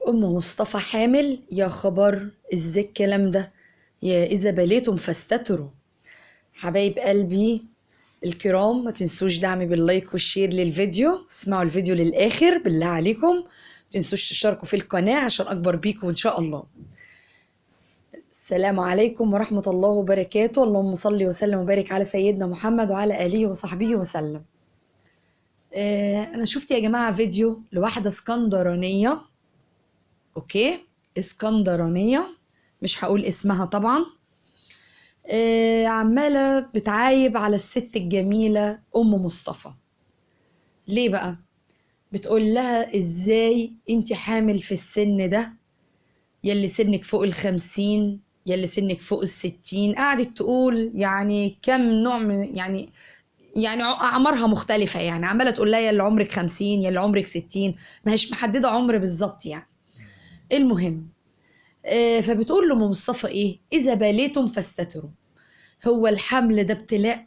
أم مصطفى حامل؟ يا خبر، ازاي الكلام ده؟ يا إذا بليتم فاستتروا. حبايب قلبي الكرام، ما تنسوش دعمي باللايك والشير للفيديو. اسمعوا الفيديو للآخر بالله عليكم. ما تنسوش تشتركوا في القناة عشان أكبر بيكم إن شاء الله. السلام عليكم ورحمة الله وبركاته. اللهم صل وسلم وبارك على سيدنا محمد وعلى آله وصحبه وسلم. أنا شفت يا جماعة فيديو لواحدة اسكندرانية. اوكي، اسكندرانية، مش هقول اسمها طبعا. عمالة بتعايب على الست الجميلة أم مصطفى. ليه بقى؟ بتقول لها ازاي انت حامل في السن ده، يلي سنك فوق 50، يلي سنك فوق 60. قعدت تقول يعني كم نوع من يعني أعمارها مختلفة، يعني عمالة تقول لها يلي عمرك 50، يلي عمرك 60، ما هيش محددة عمر بالظبط يعني. المهم، فبتقول له مصطفى ايه؟ اذا باليتم فاستتروا. هو الحمل ده ابتلاء؟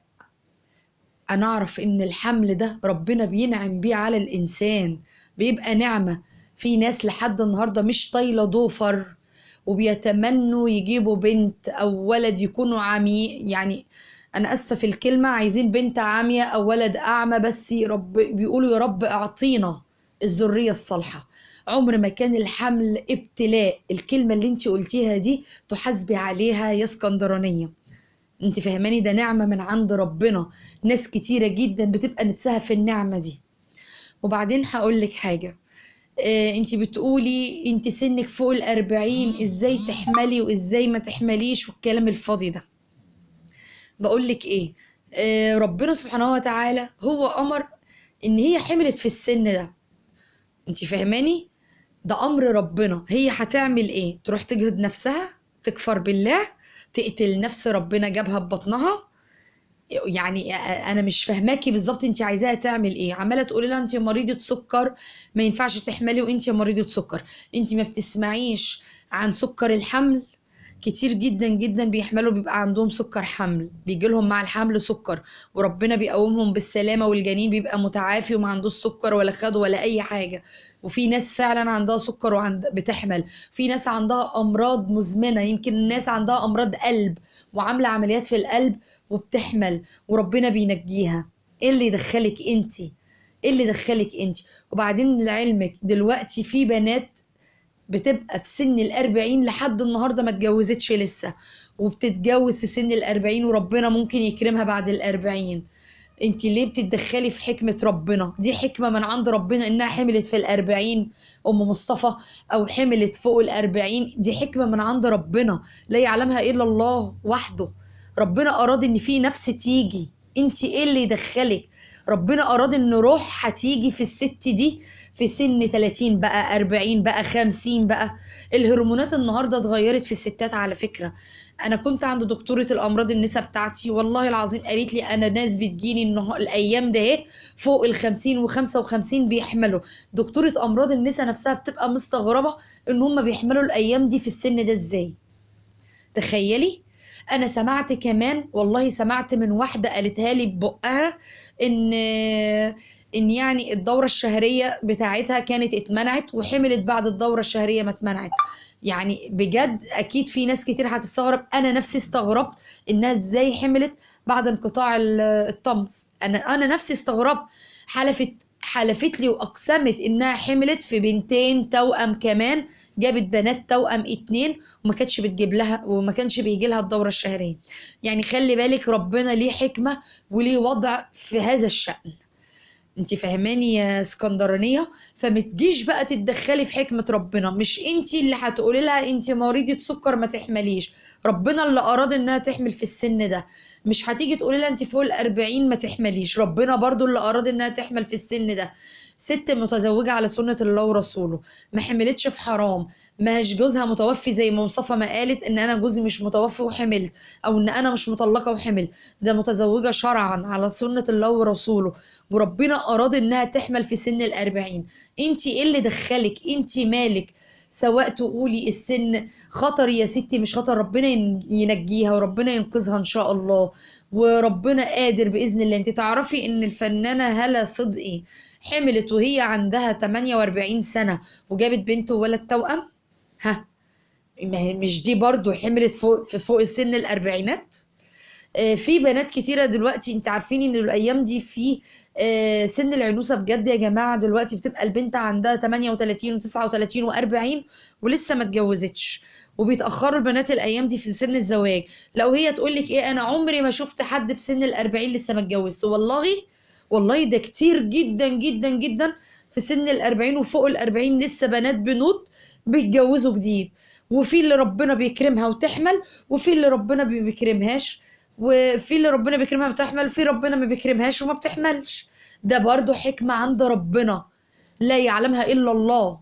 انا اعرف ان الحمل ده ربنا بينعم بيه على الانسان، بيبقى نعمة. في ناس لحد النهاردة مش طايلة ضوفر وبيتمنوا يجيبوا بنت او ولد يكونوا عمي، يعني انا اسفة في الكلمة، عايزين بنت عامية او ولد اعمى، بس رب بيقولوا يا رب اعطينا الذرية الصالحة. عمر ما كان الحمل ابتلاء. الكلمة اللي انت قلتيها دي تحاسبي عليها يا اسكندرانية. انت فهماني؟ ده نعمة من عند ربنا. ناس كتيرة جدا بتبقى نفسها في النعمة دي. وبعدين هقولك حاجة. انت بتقولي انت سنك فوق 40، ازاي تحملي وازاي ما تحمليش والكلام الفاضي ده. بقولك ايه، ربنا سبحانه وتعالى هو امر ان هي حملت في السن ده. انت فهماني؟ ده امر ربنا. هي هتعمل ايه؟ تروح تجهد نفسها، تكفر بالله، تقتل نفس ربنا جابها ببطنها؟ يعني انا مش فاهماكي بالظبط، انت عايزاها تعمل ايه؟ عماله تقولي لها انت مريضه سكر ما ينفعش تحملي وانت مريضه سكر. انت ما بتسمعيش عن سكر الحمل؟ كتير جدا جدا بيحملوا بيبقى عندهم سكر حمل، بيجي لهم مع الحمل سكر وربنا بيقومهم بالسلامة، والجنين بيبقى متعافي وما عندوش سكر ولا خد ولا أي حاجة. وفي ناس فعلا عندها سكر بتحمل. في ناس عندها أمراض مزمنة، يمكن الناس عندها أمراض قلب وعاملة عمليات في القلب وبتحمل وربنا بينجيها. ايه اللي يدخلك انتي؟ ايه اللي دخلك انتي؟ وبعدين لعلمك دلوقتي في بنات بتبقى في سن 40 لحد النهاردة ما اتجوزتش لسه، وبتتجوز في سن 40 وربنا ممكن يكرمها بعد 40. انت ليه بتتدخلي في حكمة ربنا؟ دي حكمة من عند ربنا انها حملت في 40 ام مصطفى، او حملت فوق 40. دي حكمة من عند ربنا لا يعلمها الا الله وحده. ربنا اراد ان في نفس تيجي. انت ايه اللي يدخلك؟ ربنا اراد ان روح هتيجي في الست دي في سن 30 بقى، 40 بقى، 50 بقى. الهرمونات النهارده اتغيرت في الستات على فكره. انا كنت عند دكتوره الامراض النساء بتاعتي، والله العظيم قالت لي انا ناس بتجيني الايام ده اهي فوق ال 50 و55 بيحملوا. دكتوره امراض النساء نفسها بتبقى مستغربه ان هم بيحملوا الايام دي في السن ده ازاي. تخيلي. انا سمعت كمان، والله سمعت من واحده قالتها لي ببقها ان يعني الدوره الشهريه بتاعتها كانت اتمنعت وحملت بعد الدوره الشهريه ما اتمنعت. يعني بجد اكيد في ناس كتير هتستغرب، انا نفسي استغربت انها ازاي حملت بعد انقطاع الطمس. انا نفسي استغربت. حلفت لي واقسمت انها حملت في بنتين توأم كمان، جابت بنات توأم 2 وما كانتش بتجيب لها وما كانش بيجي لها الدورة الشهرية. يعني خلي بالك ربنا ليه حكمة وليه وضع في هذا الشأن. انت فهماني يا اسكندرانية؟ فمتجيش بقى تتدخلي في حكمة ربنا. مش انت اللي هتقولي لها انت مريضة سكر ما تحمليش، ربنا اللي اراد انها تحمل في السن ده. مش هتيجي تقولي لها انت فوق 40 ما تحمليش، ربنا برضو اللي اراد انها تحمل في السن ده. ست متزوجة على سنة الله ورسوله، ما حملتش في حرام، ماش جوزها متوفي زي ما مصطفى ما قالت ان انا جوزي مش متوفي وحملت، او ان انا مش مطلقة وحملت. ده متزوجة شرعا على سنة الله ورسوله، وربنا اراد انها تحمل في سن 40. انت ايه اللي دخلك؟ انت مالك؟ سواء تقولي السن خطر يا ستي مش خطر، ربنا ينجيها وربنا ينقذها ان شاء الله. وربنا قادر باذن الله. انت تعرفي ان الفنانه هالة صدقي حملت وهي عندها 48 سنه وجابت بنت وولد توأم؟ ها، مش دي برضو حملت فوق سن الاربعينات؟ في بنات كتيرة دلوقتي، انت عارفين ان الايام دي في سن العنوسة بجد يا جماعة، دلوقتي بتبقى البنت عندها 38 و39 و40 ولسه ما اتجوزتش، وبيتأخروا البنات الايام دي في سن الزواج. لو هي تقولك ايه، انا عمري ما شفت حد في سن ال40 لسه ما اتجوزش، والله ده كتير جدا جدا جدا. في سن ال40 وفوق ال40 لسه بنات بنوت بيتجوزوا جديد، وفي اللي ربنا بيكرمها وتحمل، وفي اللي ربنا ما بيكرمهاش، وفي اللي ربنا بيكرمها بتحمل، وفي ربنا ما بيكرمهاش وما بتحملش. ده برضو حكمة عند ربنا لا يعلمها إلا الله.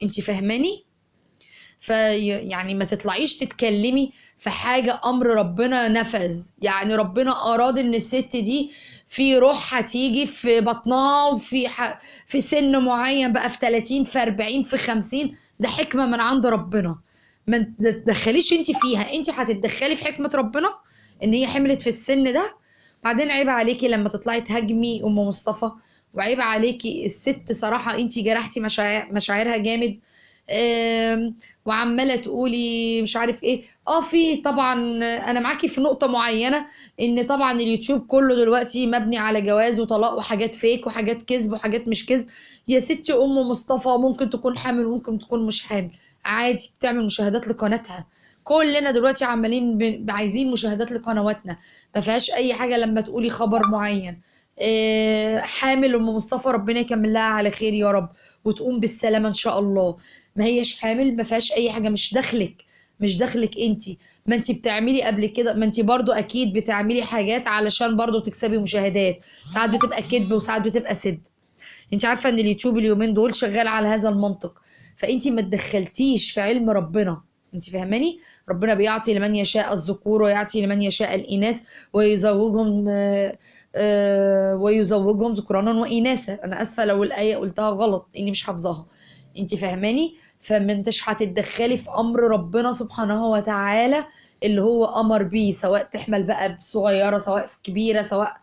انت فاهماني؟ يعني ما تطلعيش تتكلمي في حاجة أمر ربنا نفذ. يعني ربنا أراد إن الست دي في روح هتيجي في بطنها، في سن معين بقى، في 30 في 40 في 50، ده حكمة من عند ربنا. ما تدخليش انت فيها، انت هتتدخلي في حكمة ربنا ان هي حملت في السن ده. بعدين عيب عليكي لما تطلعي تهاجمي ام مصطفى، وعيب عليكي الست صراحة، انت جرحتي مشاعرها جامد. وعماله تقولي مش عارف ايه. في طبعا انا معاكي في نقطه معينه، ان طبعا اليوتيوب كله دلوقتي مبني على جواز وطلاق وحاجات فيك وحاجات كذب وحاجات مش كذب. يا ستي ام مصطفى ممكن تكون حامل وممكن تكون مش حامل، عادي، بتعمل مشاهدات لقناتها. كلنا دلوقتي عمالين عايزين مشاهدات لقنواتنا، ما فيهاش اي حاجه لما تقولي خبر معين. حامل ام مصطفى، ربنا يكمل لها على خير يا رب وتقوم بالسلامه ان شاء الله. ما هيش حامل، ما فيهاش اي حاجه، مش دخلك انت. ما انت بتعملي قبل كده، ما انت برضو اكيد بتعملي حاجات علشان برضو تكسبي مشاهدات، ساعات بتبقى كذب وساعات بتبقى صدق. انت عارفه ان اليوتيوب اليومين دول شغال على هذا المنطق، فانت ما تدخلتيش في علم ربنا. انت فاهماني؟ ربنا بيعطي لمن يشاء الذكور ويعطي لمن يشاء الاناث ويزوجهم ذكرانا واناثا. انا اسفه لو الايه قلتها غلط اني مش حافظاها. انت فاهماني؟ فما انتش هتتدخلي في امر ربنا سبحانه وتعالى اللي هو امر بيه، سواء تحمل بقى صغيره سواء كبيره. سواء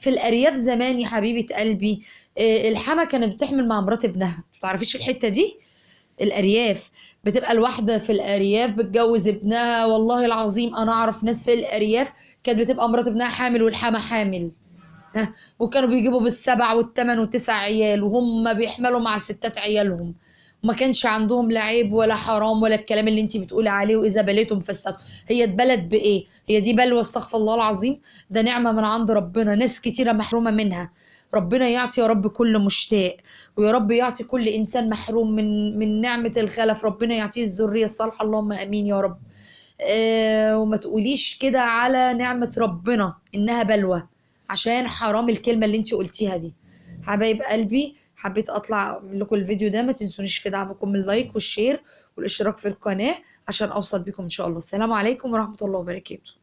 في الارياف زمان يا حبيبه قلبي، الحما كانت بتحمل مع مرات ابنها، متعرفيش الحته دي؟ الارياف بتبقى الواحده في الارياف بتجوز ابنها، والله العظيم انا اعرف ناس في الارياف كانت بتبقى مرات ابنها حامل والحما حامل. وكانوا بيجيبوا بالسبع والثمان والتسع عيال وهم بيحملوا مع ستات عيالهم، وما كانش عندهم لا عيب ولا حرام ولا الكلام اللي انت بتقولي عليه. واذا بليتم فاستغفروا. هي اتبلت بايه؟ هي دي بلوى؟ استغفر الله العظيم. ده نعمه من عند ربنا، ناس كتيره محرومه منها. ربنا يعطي يا رب كل مشتاق، ويا رب يعطي كل انسان محروم من نعمه الخلف، ربنا يعطيه الذريه الصالحه، اللهم امين يا رب. وما تقوليش كده على نعمه ربنا انها بلوى، عشان حرام الكلمه اللي انت قلتيها دي. حبايب قلبي، حبيت اطلع لكم الفيديو ده. ما تنسونيش في دعمكم اللايك والشير والاشتراك في القناه عشان اوصل بكم ان شاء الله. السلام عليكم ورحمه الله وبركاته.